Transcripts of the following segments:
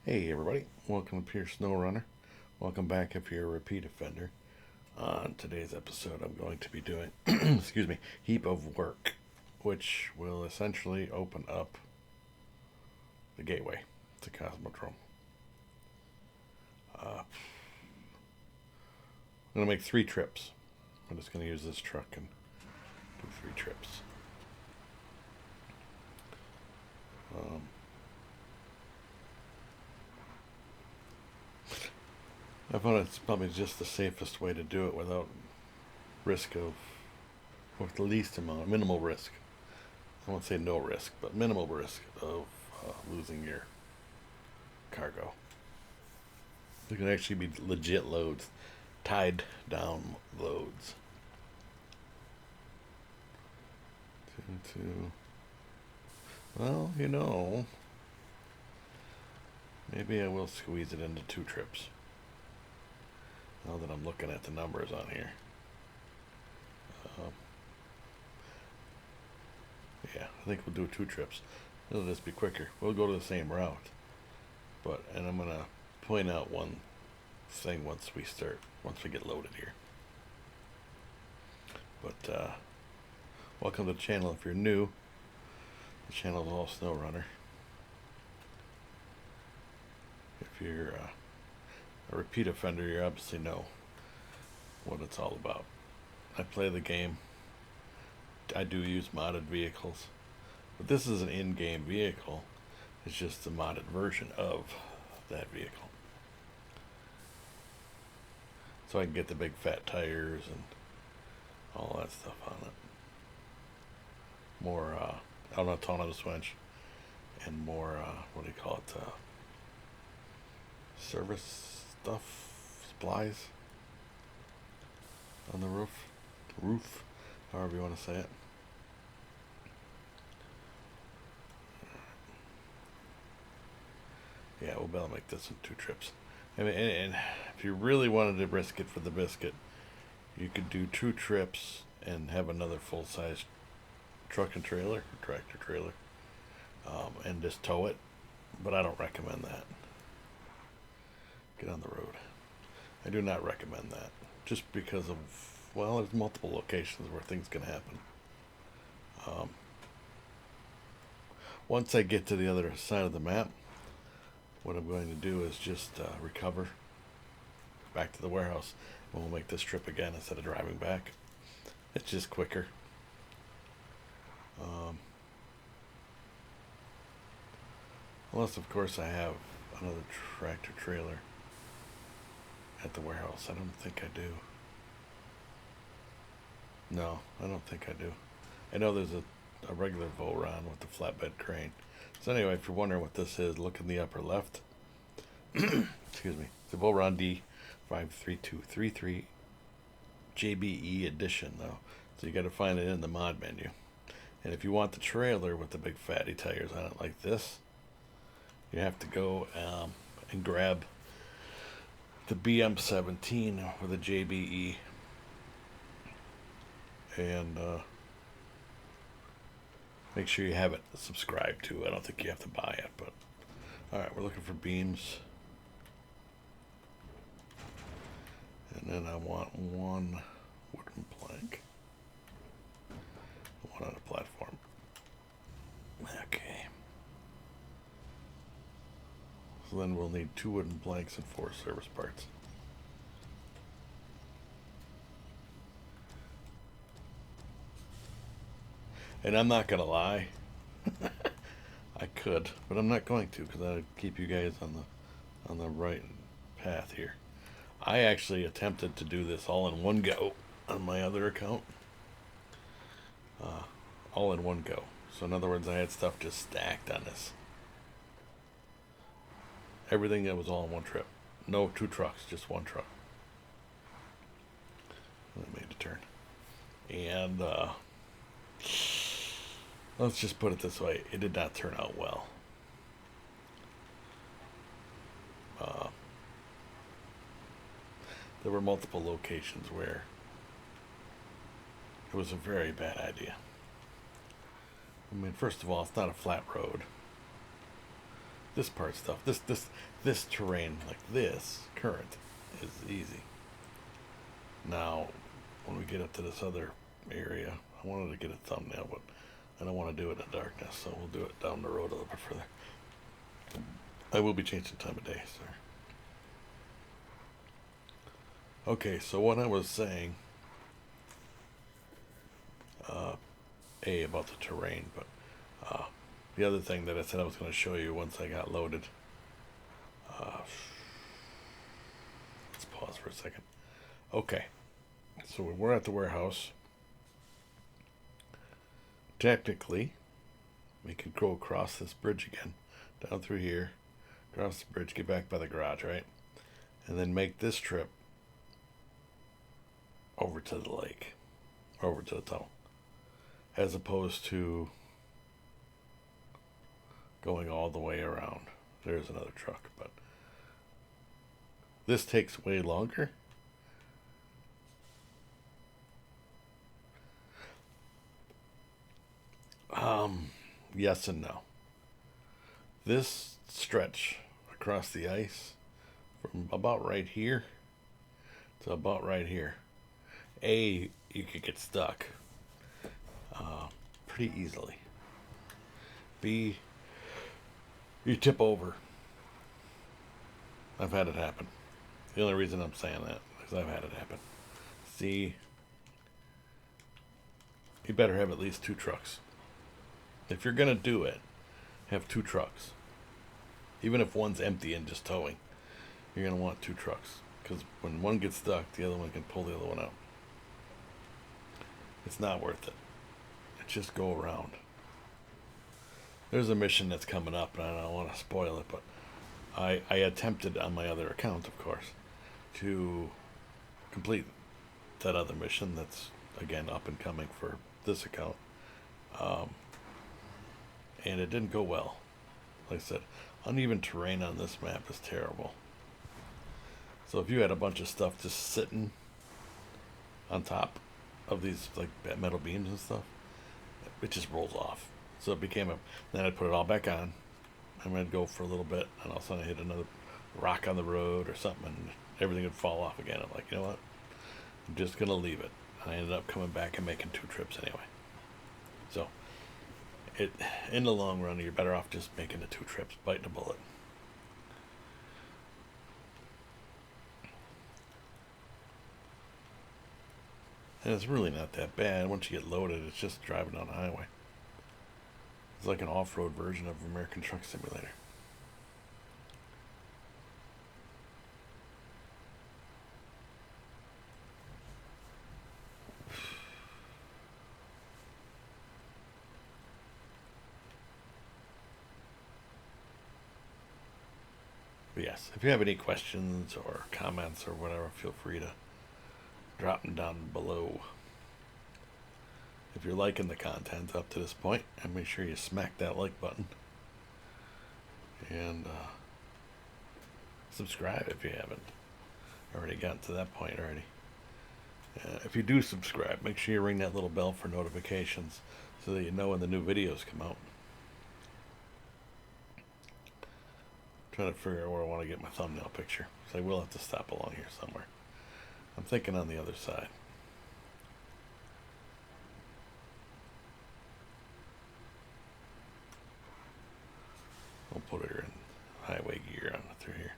Hey everybody, welcome to Snowrunner. Welcome back if you're a repeat offender. On today's episode, I'm going to be doing, excuse me, Heap of Work, which will essentially open up the gateway to Cosmodrome. I'm going to make 3 trips. I'm just going to use this truck and do 3 trips. I found it's probably just the safest way to do it without risk of, with the least amount, minimal risk. I won't say no risk, but minimal risk of losing your cargo. There can actually be legit loads, tied down loads. Well, maybe I will squeeze it into 2 trips. Now that I'm looking at the numbers on here. Yeah, I think we'll do 2 trips. It'll just be quicker. We'll go to the same route. And I'm going to point out one thing once we get loaded here. But, welcome to the channel if you're new. The channel is all Snowrunner. If you're a repeat offender, you obviously know what it's all about. I play the game. I do use modded vehicles, but this is an in-game vehicle. It's just a modded version of that vehicle. So I can get the big fat tires and all that stuff on it. More autonomous winch and more, what do you call it, service stuff, supplies on the roof, however you want to say it. Yeah, we'll be able to make this in 2 trips. I mean, and if you really wanted to risk it for the biscuit, you could do 2 trips and have another full-size truck and trailer, or tractor trailer, and just tow it. But I don't recommend that. Get on the road. I do not recommend that. Just because of, well, there's multiple locations where things can happen. Once I get to the other side of the map, what I'm going to do is just recover back to the warehouse, and we'll make this trip again instead of driving back. It's just quicker. Unless, of course, I have another tractor trailer at the warehouse. I don't think I do. No, I don't think I do. I know there's a regular Voron with the flatbed crane. So anyway, if you're wondering what this is, look in the upper left. Excuse me. It's a Voron D53233 JBE edition, though. So you got to find it in the mod menu. And if you want the trailer with the big fatty tires on it like this, you have to go and grab the BM17 with a JBE, and make sure you have it subscribed to. I don't think you have to buy it, but alright, we're looking for beams, and then I want 1 wooden plank, 1 on a platform. Okay. So then we'll need 2 wooden planks and 4 service parts. And I'm not gonna lie, I could, but I'm not going to, because I'd keep you guys on the right path here. I actually attempted to do this all in one go on my other account. All in one go. So in other words, I had stuff just stacked on this. Everything that was all in one trip. No 2 trucks, just 1 truck. I made a turn. And let's just put it this way. It did not turn out well. There were multiple locations where it was a very bad idea. I mean, first of all, it's not a flat road. this part stuff. This terrain, like this current, is easy. Now, when we get up to this other area, I wanted to get a thumbnail, but I don't want to do it in darkness, so we'll do it down the road a little bit further. I will be changing time of day, sir. Okay, so what I was saying, about the terrain, but the other thing that I said I was going to show you once I got loaded. Let's pause for a second. Okay, so we're at the warehouse. Technically, we could go across this bridge again, down through here, across the bridge, get back by the garage, right? And then make this trip over to the lake, over to the tunnel, as opposed to going all the way around. There's another truck, but this takes way longer. Yes and no. This stretch across the ice from about right here to about right here, you could get stuck pretty easily. B, you tip over. I've had it happen. The only reason I'm saying that is I've had it happen. C, you better have at least 2 trucks. If you're going to do it, have 2 trucks. Even if one's empty and just towing, you're going to want 2 trucks. Because when one gets stuck, the other one can pull the other one out. It's not worth it. Just go around. There's a mission that's coming up, and I don't want to spoil it, but I attempted on my other account, of course, to complete that other mission that's, again, up and coming for this account. And it didn't go well. Like I said, uneven terrain on this map is terrible. So if you had a bunch of stuff just sitting on top of these like metal beams and stuff, it just rolls off. So it became then I'd put it all back on, and I'd go for a little bit, and all of a sudden I hit another rock on the road or something, and everything would fall off again. I'm like, you know what? I'm just going to leave it. And I ended up coming back and making 2 trips anyway. So, in the long run, you're better off just making the 2 trips, biting a bullet. And it's really not that bad. Once you get loaded, it's just driving down the highway. It's like an off-road version of American Truck Simulator. But yes, if you have any questions or comments or whatever, feel free to drop them down below. If you're liking the content up to this point, and make sure you smack that like button. And subscribe if you haven't already gotten to that point already. If you do subscribe, make sure you ring that little bell for notifications so that you know when the new videos come out. I'm trying to figure out where I want to get my thumbnail picture, so I will have to stop along here somewhere. I'm thinking on the other side. I'll put her in highway gear on through here.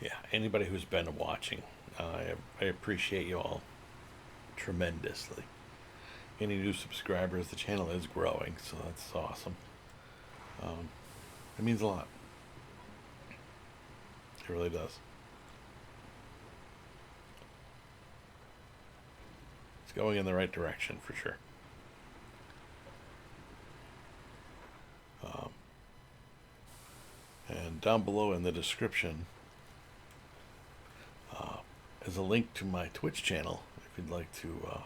Yeah, anybody who's been watching, I appreciate you all tremendously. Any new subscribers, the channel is growing, so that's awesome. It means a lot. It really does. It's going in the right direction for sure. And down below in the description is a link to my Twitch channel if you'd like to,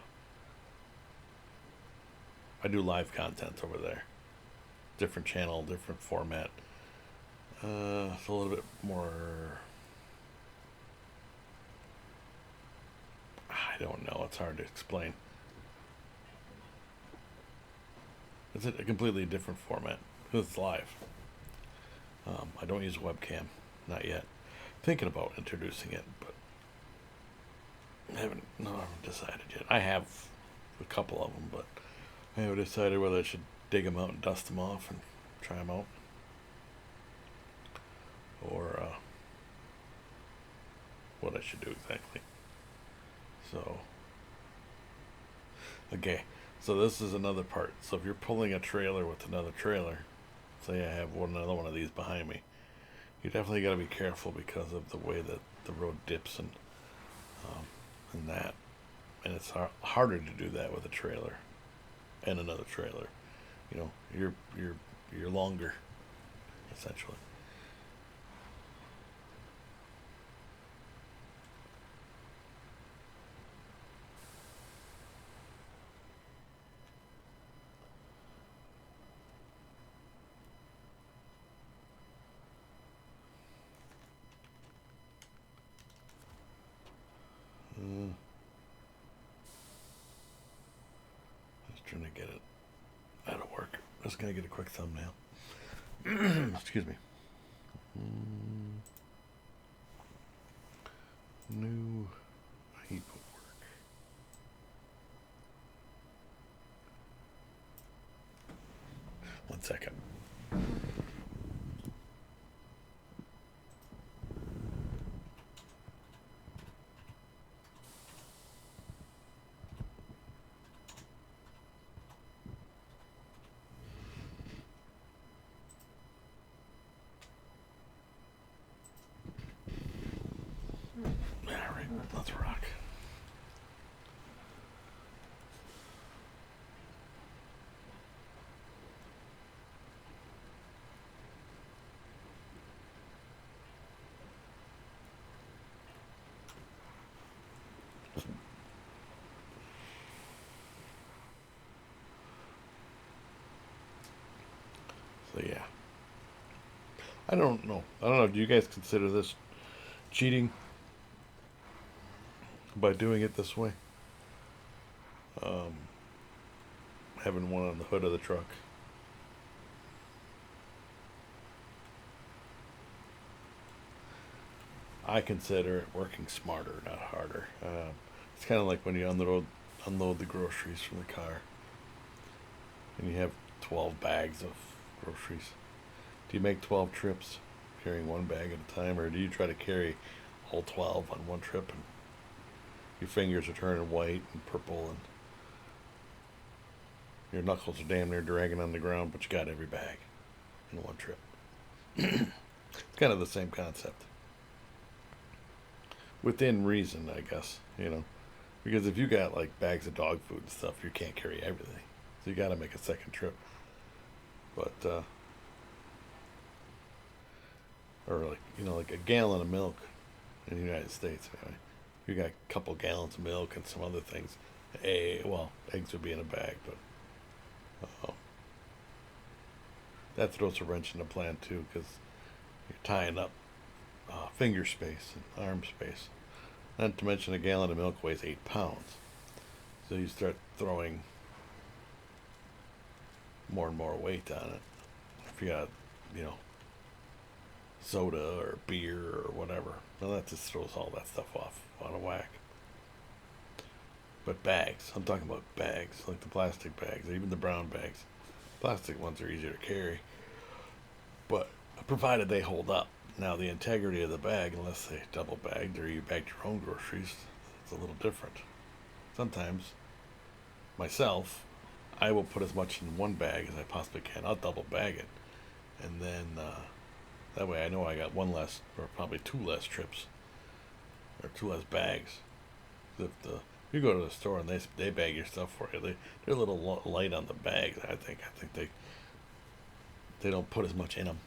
I do live content over there. Different channel, different format. It's a little bit more, I don't know, it's hard to explain. It's a completely different format because it's live. I don't use webcam, not yet. Thinking about introducing it, but I haven't decided yet. I have a couple of them, but I haven't decided whether I should dig them out and dust them off and try them out, or what I should do exactly. So, okay, so this is another part. So if you're pulling a trailer with another trailer, say I have another one of these behind me, you definitely got to be careful because of the way that the road dips and that, and it's harder to do that with a trailer and another trailer. You know, you're longer, essentially. Just trying to get it out of work. Just gonna get a quick thumbnail. Excuse me. New heap of work. One second. Alright, let's rock. So yeah. I don't know. Do you guys consider this cheating by doing it this way? Having one on the hood of the truck. I consider it working smarter, not harder. It's kind of like when you unload the groceries from the car, and you have 12 bags of groceries. Do you make 12 trips carrying one bag at a time, or do you try to carry all 12 on one trip and your fingers are turning white and purple and your knuckles are damn near dragging on the ground, but you got every bag in one trip? It's kind of the same concept. Within reason, I guess, because if you got like bags of dog food and stuff, you can't carry everything. So you got to make a second trip. But, or like a gallon of milk in the United States, anyway. You got a couple gallons of milk and some other things. Eggs would be in a bag, but that throws a wrench in the plan too, because you're tying up finger space and arm space. Not to mention a gallon of milk weighs 8 pounds. So you start throwing more and more weight on it. If you got, soda or beer or whatever, well, that just throws all that stuff out of whack. But bags, I'm talking about bags, like the plastic bags, or even the brown bags. Plastic ones are easier to carry, but provided they hold up. Now, the integrity of the bag, unless they double bagged or you bagged your own groceries, it's a little different. Sometimes, myself, I will put as much in one bag as I possibly can. I'll double bag it, and then that way I know I got one less, or probably two less trips, or two less bags. If you go to the store and they bag your stuff for you, they're a little light on the bags. I think they don't put as much in them.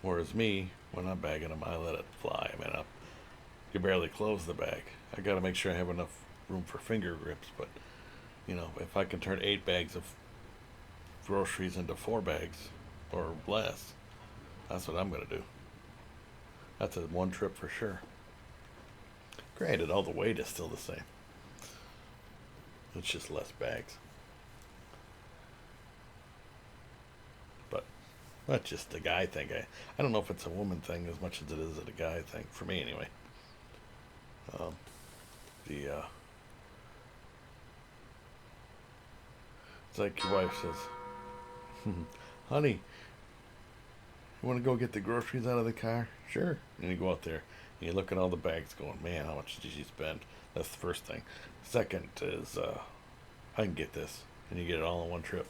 Whereas me, when I'm bagging them, I let it fly. I mean, barely close the bag. I got to make sure I have enough room for finger grips. But you know, if I can turn 8 bags of groceries into 4 bags or less, that's what I'm gonna do. That's a one trip for sure. Granted, all the weight is still the same. It's just less bags. But that's just a guy thing. I don't know if it's a woman thing as much as it is a guy thing. For me, anyway. The It's like your wife says, "Honey, you want to go get the groceries out of the car?" Sure. And you go out there and you look at all the bags, going, "Man, how much did she spend?" That's the first thing. Second is, I can get this, and you get it all in one trip.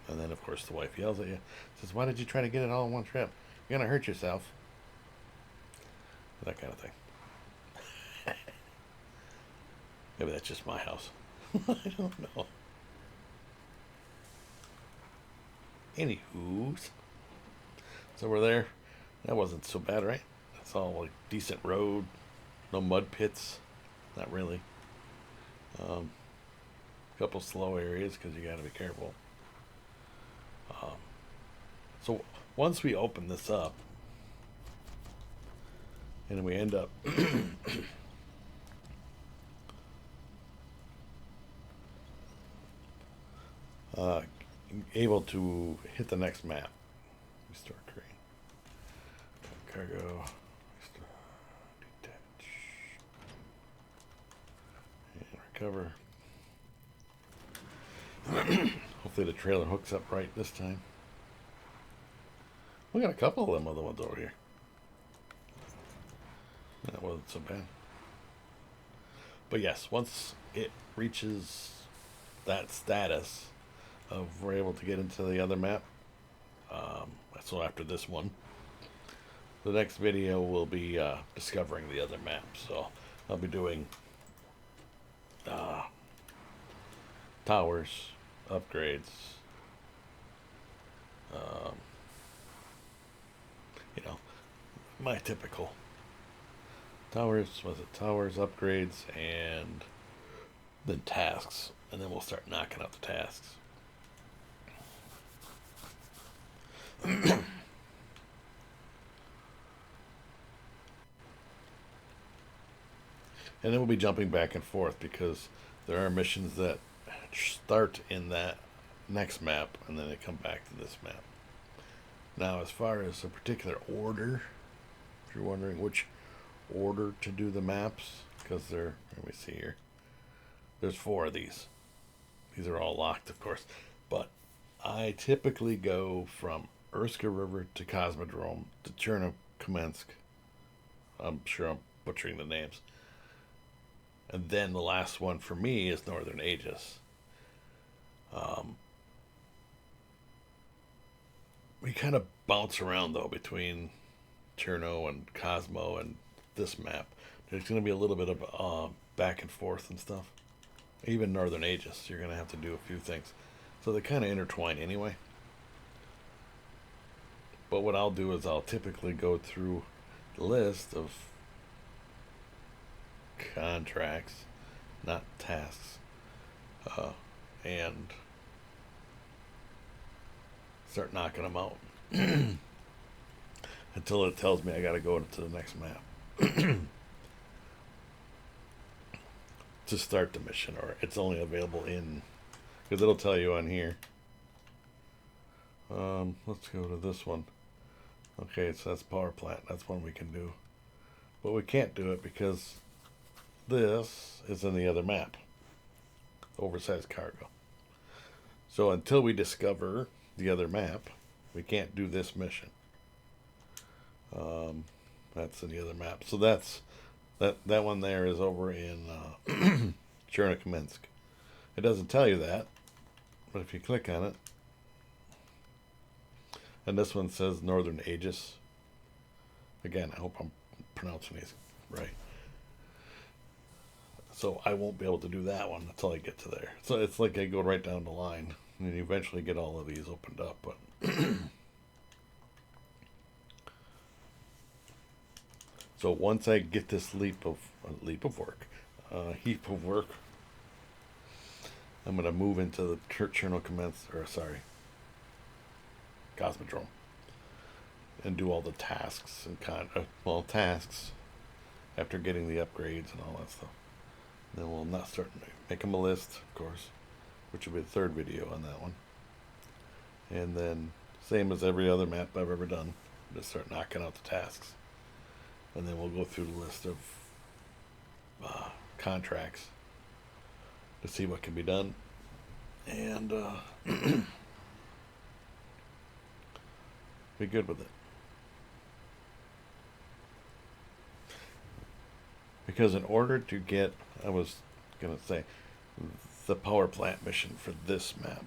And then, of course, the wife yells at you, says, "Why did you try to get it all in one trip? You're gonna hurt yourself." That kind of thing. Maybe that's just my house. I don't know. Anywho's, so we're there. That wasn't so bad, right? It's all like decent road, no mud pits, not really. A couple slow areas because you got to be careful. So once we open this up, and we end up able to hit the next map. Restore crane. Cargo. Detach. And recover. Hopefully the trailer hooks up right this time. We got a couple of them other ones over here. That wasn't so bad. But yes, once it reaches that status of we're able to get into the other map, so after this one, the next video will be discovering the other map. So I'll be doing towers, upgrades, you know, my typical towers, upgrades, and then tasks, and then we'll start knocking out the tasks. And then we'll be jumping back and forth because there are missions that start in that next map and then they come back to this map. Now, as far as a particular order, if you're wondering which order to do the maps, because let me see here, there's 4 of these. These are all locked, of course, but I typically go from Urska River to Cosmodrome to Chernobyl. I'm sure I'm butchering the names. And then the last one for me is Northern Aegis. We kind of bounce around, though, between Cherno and Cosmo and this map. There's going to be a little bit of back and forth and stuff. Even Northern Aegis, you're going to have to do a few things. So they kind of intertwine anyway. But what I'll do is I'll typically go through the list of contracts, not tasks, and start knocking them out until it tells me I got to go to the next map to start the mission, or it's only available in, because it'll tell you on here. Let's go to this one. Okay, so that's power plant. That's one we can do, but we can't do it because this is in the other map. Oversized cargo. So until we discover the other map, we can't do this mission. That's in the other map. So that one there is over in Chernobyl. It doesn't tell you that, but if you click on it, and this one says Northern Aegis. Again, I hope I'm pronouncing these right. So I won't be able to do that one until I get to there. So it's like I go right down the line, and you eventually get all of these opened up. But So once I get this heap of work, I'm gonna move into the Cherno Cosmodrome, and do all the tasks and tasks after getting the upgrades and all that stuff. Then we'll not start make them a list, of course, which will be the third video on that one. And then, same as every other map I've ever done, just start knocking out the tasks. And then we'll go through the list of contracts to see what can be done. And be good with it. Because in order to get, I was going to say, the power plant mission for this map,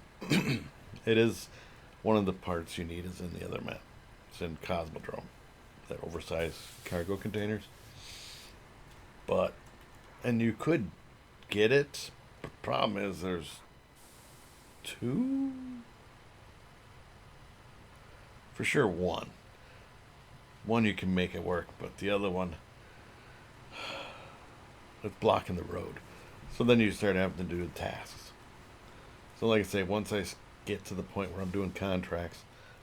it is one of the parts you need is in the other map. It's in Cosmodrome, that oversized cargo containers. And you could get it, but the problem is there's two, for sure one you can make it work, but the other one, it's blocking the road. So then you start having to do the tasks. So like I say, once I get to the point where I'm doing contracts,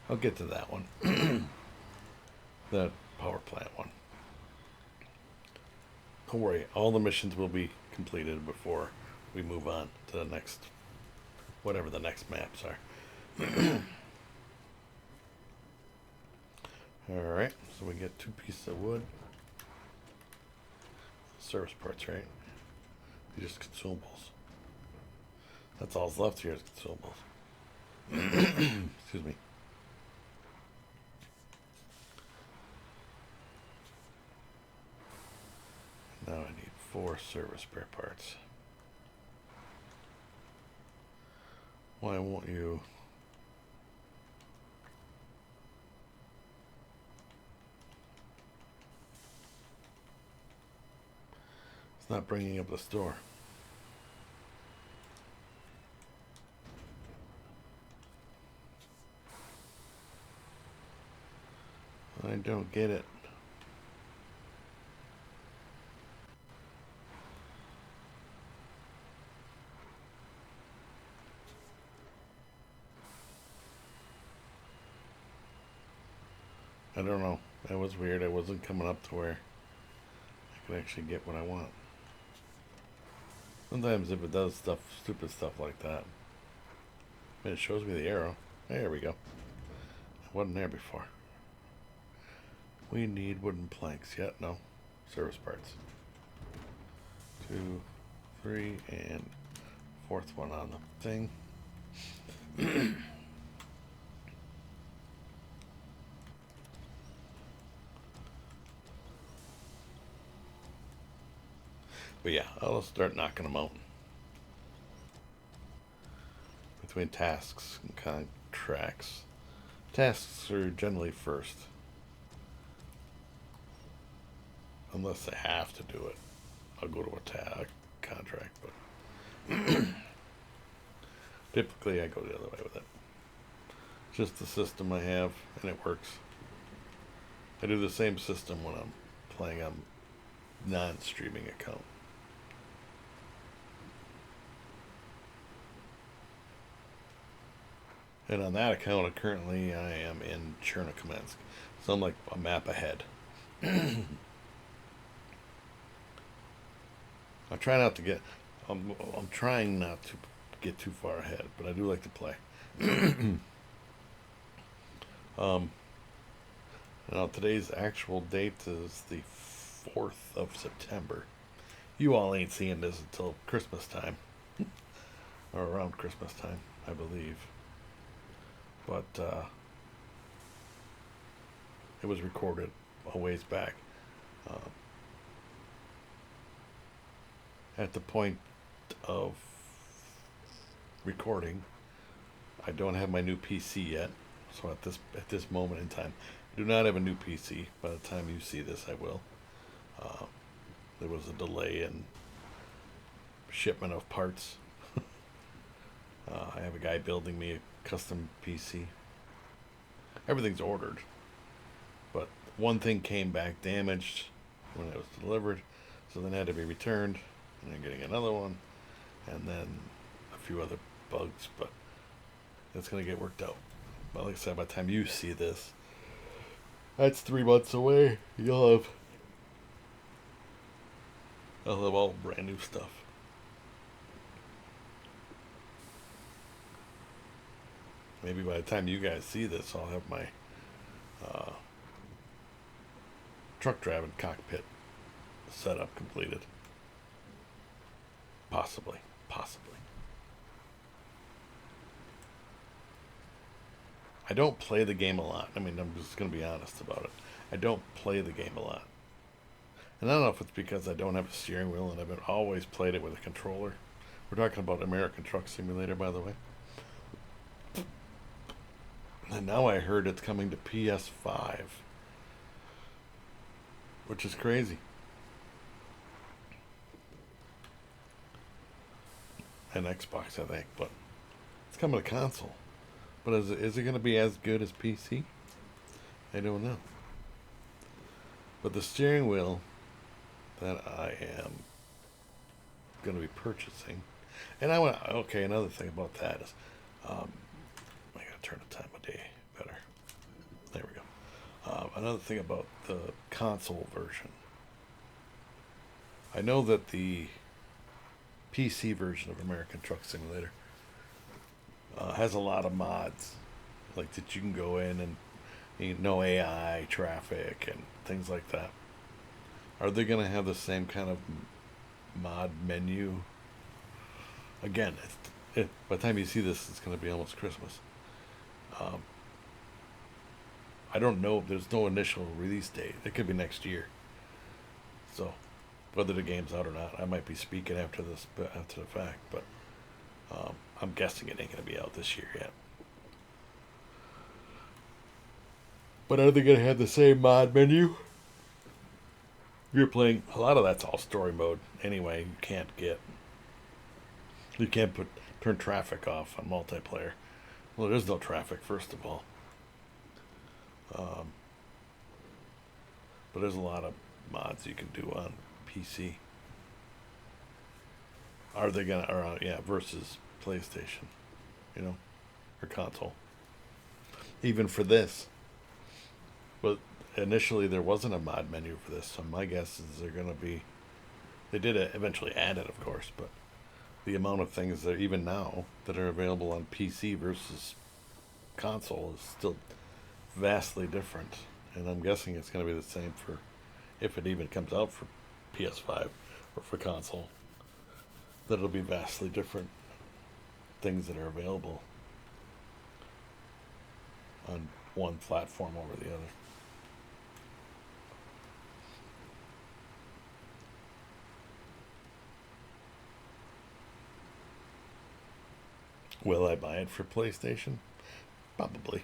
I'll get to that one. The power plant one. Don't worry, all the missions will be completed before we move on to the next, whatever the next maps are. Alright, so we get 2 pieces of wood. Service parts, right? Just consumables. That's all's left here is consumables. Excuse me. Now I need 4 service spare parts. Why won't you? It's not bringing up the store. I don't get it. I don't know. That was weird. I wasn't coming up to where I could actually get what I want. Sometimes if it does stuff, stupid stuff like that, it shows me the arrow. There we go. It wasn't there before. We need wooden planks. Yet no. Service parts. 2, 3, and 4th one on the thing. But yeah, I'll start knocking them out. Between tasks and contracts. Tasks are generally first. Unless I have to do it. I'll go to a contract, but typically I go the other way with it. Just the system I have, and it works. I do the same system when I'm playing on non-streaming account. And on that account, currently I am in Cherno, so I'm like a map ahead. I try not to get. I'm trying not to get too far ahead, but I do like to play. Now today's actual date is the 4th of September. You all ain't seeing this until Christmas time, or around Christmas time, I believe. But it was recorded a ways back. At the point of recording, I don't have my new PC yet. So at this moment in time, I do not have a new PC. By the time you see this, I will. There was a delay in shipment of parts. I have a guy building me a custom PC. Everything's ordered, but one thing came back damaged, when it was delivered. So then it had to be returned, and then getting another one, and then a few other bugs, but it's going to get worked out. But like I said, by the time you see this, that's 3 months away. I'll have all brand new stuff. Maybe by the time you guys see this, I'll have my truck driving cockpit setup completed. Possibly. I don't play the game a lot. I mean, I'm just going to be honest about it. I don't play the game a lot. And I don't know if it's because I don't have a steering wheel and I've always played it with a controller. We're talking about American Truck Simulator, by the way. And now I heard it's coming to PS5, which is crazy. And Xbox, I think, but it's coming to console. But is it going to be as good as PC? I don't know. But the steering wheel that I am going to be purchasing, and another thing about that is, I got to turn the time of day better. There we go. Another thing about the console version, I know that the PC version of American Truck Simulator has a lot of mods, like that you can go in and AI traffic and things like that. Are they going to have the same kind of mod menu? Again, by the time you see this, it's going to be almost Christmas. I don't know. There's no initial release date. It could be next year. So, whether the game's out or not, I might be speaking after the fact, but I'm guessing it ain't going to be out this year yet. But are they going to have the same mod menu? You're playing, a lot of that's all story mode anyway. You can't turn traffic off on multiplayer. Well, there's no traffic, first of all. But there's a lot of mods you can do on PC. Are they gonna, versus PlayStation, or console. Even for this. But initially there wasn't a mod menu for this, so my guess is they did eventually add it, of course, but the amount of things that even now that are available on PC versus console is still vastly different. And I'm guessing it's going to be the same for, if it even comes out for PS5 or for console, that it'll be vastly different things that are available on one platform over the other. Will I buy it for PlayStation? Probably.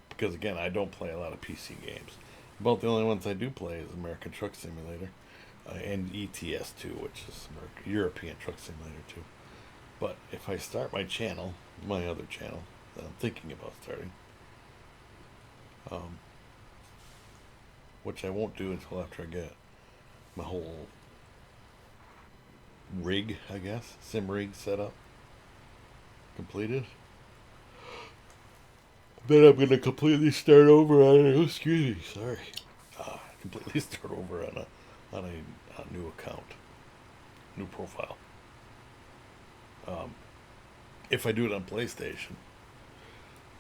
Because again, I don't play a lot of PC games. About the only ones I do play is American Truck Simulator and ETS2, which is European Truck Simulator 2. But if I start my other channel that I'm thinking about starting, which I won't do until after I get my whole rig, I guess, sim rig set up, completed. Then I'm going to completely start over on completely start over on a new account, new profile. If I do it on PlayStation,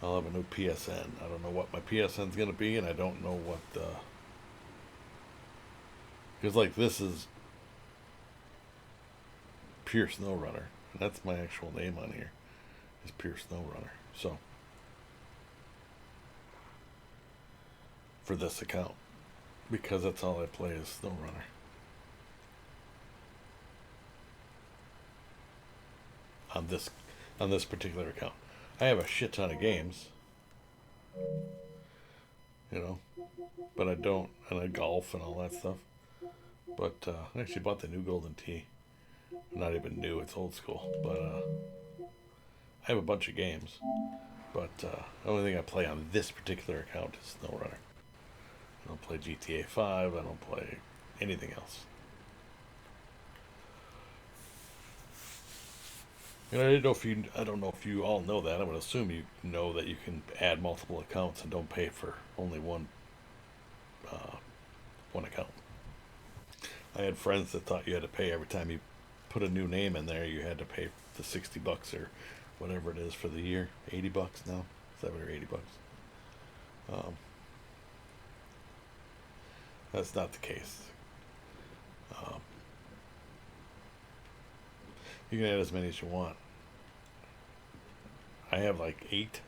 I'll have a new PSN. I don't know what my PSN's going to be, and I don't know what because like this is Pure Snowrunner, and that's my actual name on here, is Pure Snowrunner. So for this account, because that's all I play is Snowrunner. On this particular account, I have a shit ton of games, but I don't, and I golf and all that stuff. But I actually bought the new Golden Tee. Not even new, it's old school. But I have a bunch of games. But the only thing I play on this particular account is Snowrunner. I don't play GTA 5. I don't play anything else. And I don't know if you all know that. I would assume you know that you can add multiple accounts and don't pay for only one account. I had friends that thought you had to pay every time you put a new name in there. You had to pay the $60 or whatever it is for the year. $80 now, $70 or $80. Um, that's not the case. Um, you can add as many as you want. I have like 8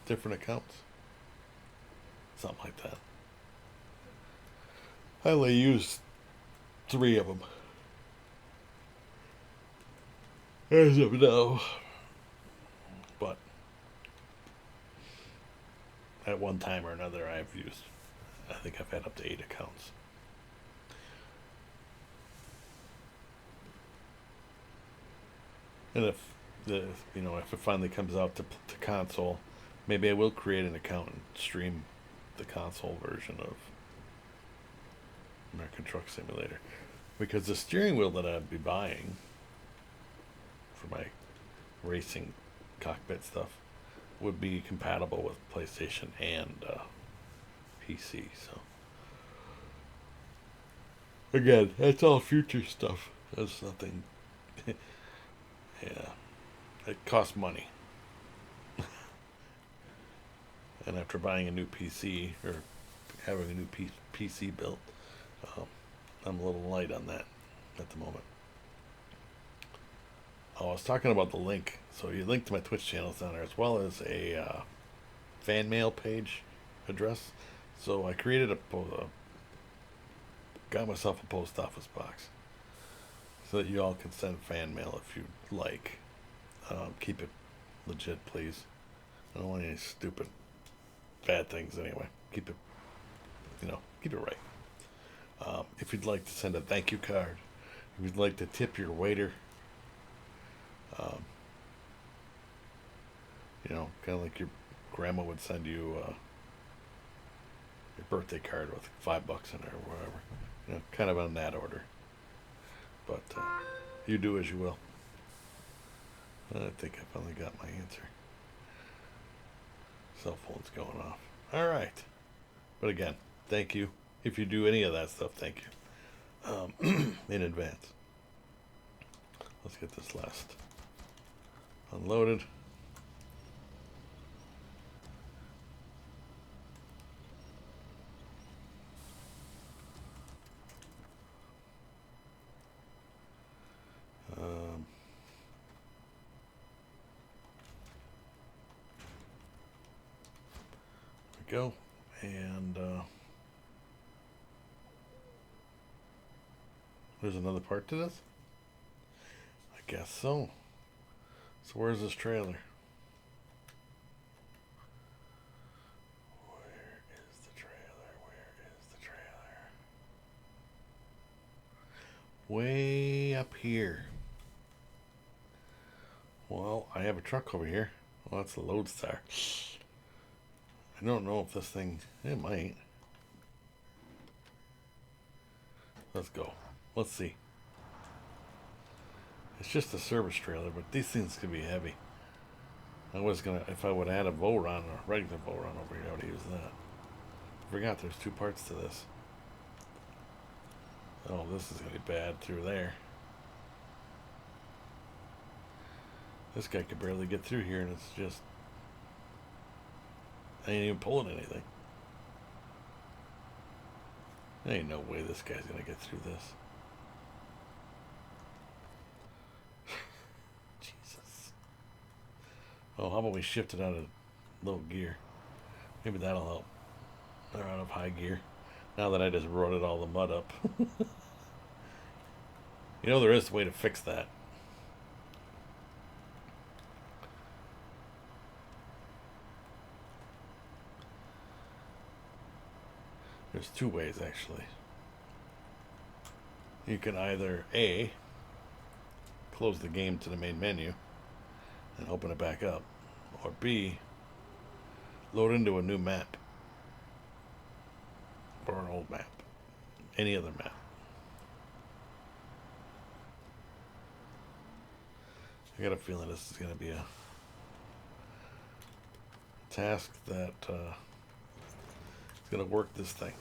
different accounts, something like that. I only use 3 of them as of now, but at one time or another, I think I've had up to 8 accounts. And if if it finally comes out to console, maybe I will create an account and stream the console version of American Truck Simulator, because the steering wheel that I'd be buying for my racing cockpit stuff would be compatible with PlayStation and PC. So again, that's all future stuff. That's nothing. Yeah, it costs money. And after buying a new PC or having a new PC built, I'm a little light on that at the moment. Oh, I was talking about the link. So you link to my Twitch channels down there, as well as a fan mail page address. So I created got myself a post office box so that you all can send fan mail if you like. Keep it legit, please. I don't want any stupid, bad things anyway. Keep it, keep it right. If you'd like to send a thank you card, if you'd like to tip your waiter, kind of like your grandma would send you your birthday card with $5 in there or whatever. Kind of on that order. But you do as you will. I think I finally got my answer. Cell phone's going off. All right. But again, thank you. If you do any of that stuff, thank you in advance. Let's get this last unloaded. There we go. And there's another part to this? I guess so. So where's this trailer? Where is the trailer? Where is the trailer? Way up here. Well, I have a truck over here. Well, that's the Lodestar. I don't know if this thing... It might. Let's go. Let's see. It's just a service trailer, but these things can be heavy. I was gonna, if I would add a Voron, a regular Voron over here, I would use that. I forgot there's 2 parts to this. Oh, this is gonna be bad through there. This guy could barely get through here, and it's just... I ain't even pulling anything. There ain't no way this guy's gonna get through this. Jesus. Oh, how about we shift it out of low gear? Maybe that'll help. They're out of high gear. Now that I just rotted all the mud up. There is a way to fix that. There's 2 ways, actually. You can either A, close the game to the main menu and open it back up, Or B, load into a new map. Or an old map. Any other map. I got a feeling this is going to be a task that is going to work this thing.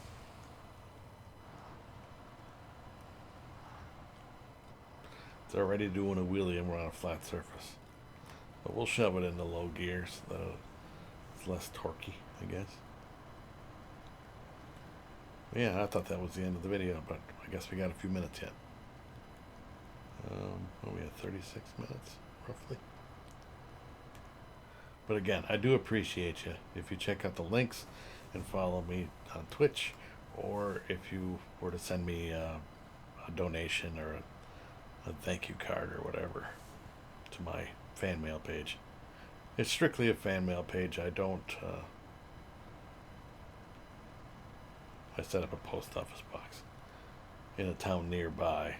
It's already doing a wheelie and we're on a flat surface. But we'll shove it into low gear so that it's less torquey, I guess. Yeah, I thought that was the end of the video, but I guess we got a few minutes yet. We have 36 minutes, roughly. But again, I do appreciate you if you check out the links and follow me on Twitch, or if you were to send me a donation or a thank you card or whatever to my fan mail page. It's strictly a fan mail page. I don't I set up a post office box in a town nearby.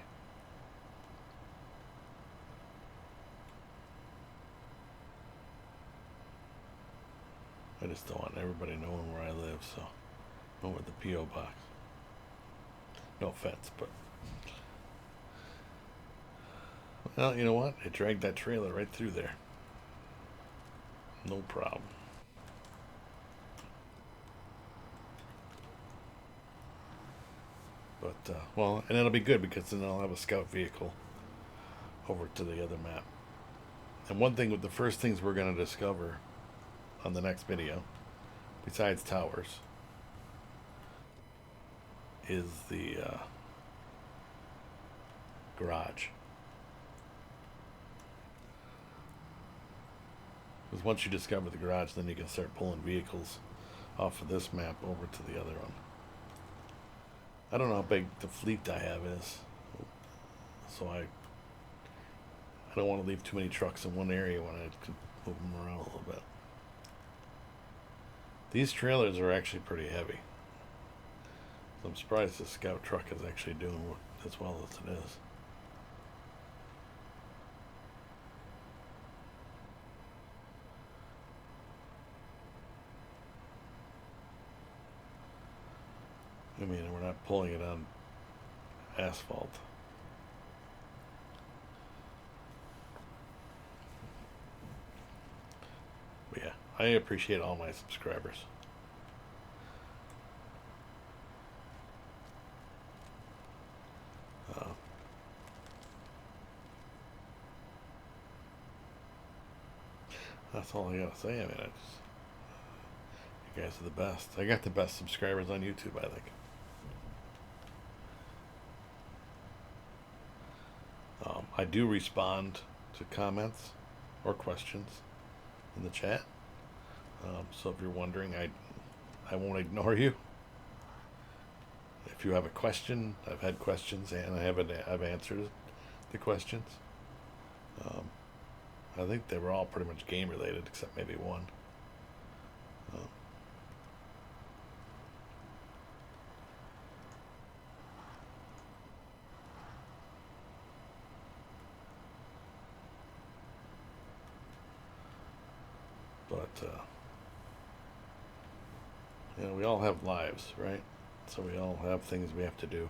I just don't want everybody knowing where I live, so I went with the P.O. box. No offense, but well, you know what? It dragged that trailer right through there. No problem. But, well, and it'll be good because then I'll have a scout vehicle over to the other map. And one thing with the first things we're going to discover on the next video, besides towers, is the garage. Because once you discover the garage, then you can start pulling vehicles off of this map over to the other one. I don't know how big the fleet I have is, so I don't want to leave too many trucks in one area when I can move them around a little bit. These trailers are actually pretty heavy, so I'm surprised the scout truck is actually doing as well as it is. I mean, we're not pulling it on asphalt. But yeah, I appreciate all my subscribers. That's all I gotta say. I mean, you guys are the best. I got the best subscribers on YouTube, I think. I do respond to comments or questions in the chat. So if you're wondering, I won't ignore you. If you have a question, I've had questions and I've answered the questions. I think they were all pretty much game related except maybe one. But you know, we all have lives, right? So we all have things we have to do.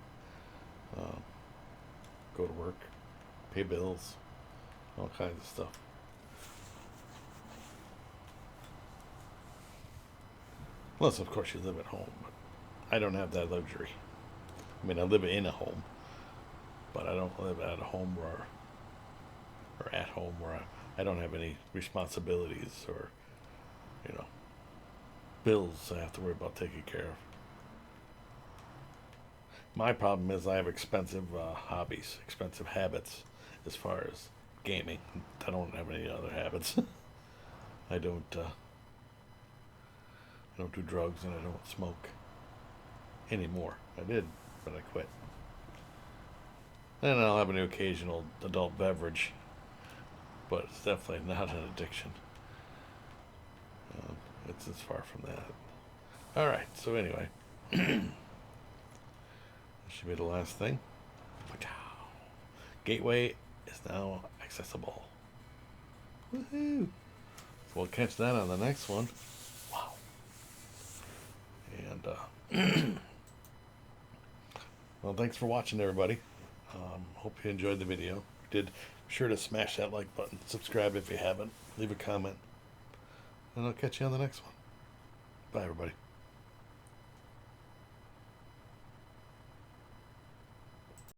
Go to work, pay bills, all kinds of stuff. Unless, of course, you live at home. But I don't have that luxury. I mean, I live in a home, but I don't live at a home or at home where I don't have any responsibilities or, you know, bills I have to worry about taking care of. My problem is I have expensive hobbies, expensive habits as far as gaming. I don't have any other habits. I don't do drugs and I don't smoke anymore. I did, but I quit. And I'll have an occasional adult beverage, but it's definitely not an addiction. It's as far from that. All right, so anyway, this should be the last thing. Gateway is now accessible. Woohoo! we'll catch that on the next one. Wow. And well, thanks for watching, everybody. Hope you enjoyed the video. If you did, be sure to smash that like button. Subscribe if you haven't. Leave a comment. And I'll catch you on the next one. Bye, everybody.